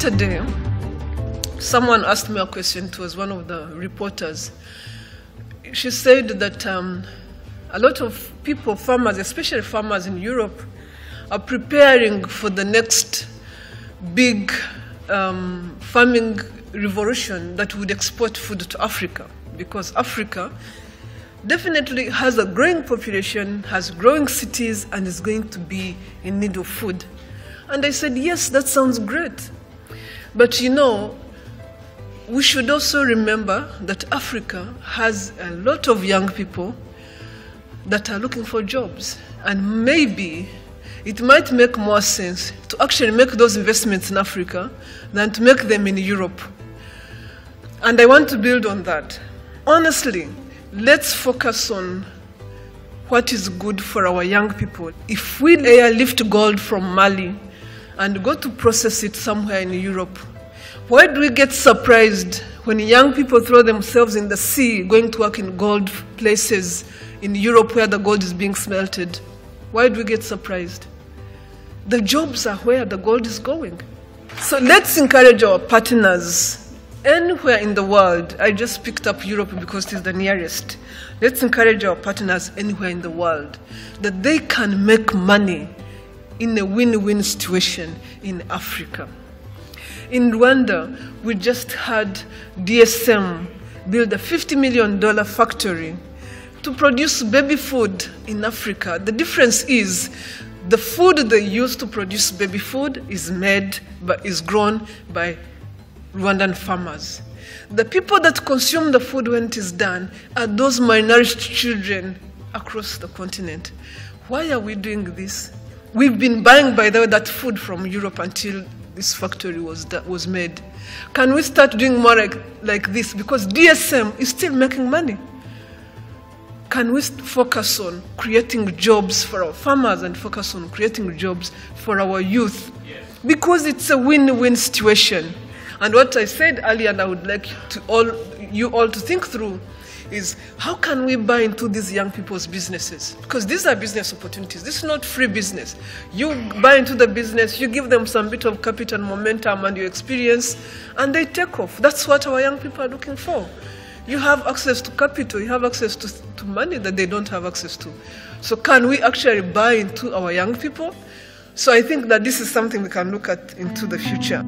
Yesterday, someone asked me a question. It was one of the reporters. She said that a lot of people, farmers, especially farmers in Europe, are preparing for the next big farming revolution that would export food to Africa, because Africa definitely has a growing population, has growing cities, and is going to be in need of food. And I said, yes, that sounds great. But you know, we should also remember that Africa has a lot of young people that are looking for jobs. And maybe it might make more sense to actually make those investments in Africa than to make them in Europe. And I want to build on that. Honestly, let's focus on what is good for our young people. If we airlift gold from Mali and go to process it somewhere in Europe, why do we get surprised when young people throw themselves in the sea going to work in gold places in Europe where the gold is being smelted? Why do we get surprised? The jobs are where the gold is going. So let's encourage our partners anywhere in the world. I just picked up Europe because it is the nearest. Let's encourage our partners anywhere in the world that they can make money in a win-win situation in Africa. In Rwanda, we just had DSM build a $50 million factory to produce baby food in Africa. The difference is the food they use to produce baby food is grown by Rwandan farmers. The people that consume the food when it is done are those malnourished children across the continent. Why are we doing this? We've been buying, by the way, that food from Europe until this factory was made. Can we start doing more like this? Because DSM is still making money. Can we focus on creating jobs for our farmers and focus on creating jobs for our youth? Yes. Because it's a win-win situation. And what I said earlier, and I would like you all to think through, is how can we buy into these young people's businesses? Because these are business opportunities. This is not free business. You buy into the business, you give them some bit of capital, momentum, and your experience, and they take off. That's what our young people are looking for. You have access to capital, you have access to money that they don't have access to. So can we actually buy into our young people? So I think that this is something we can look at into the future.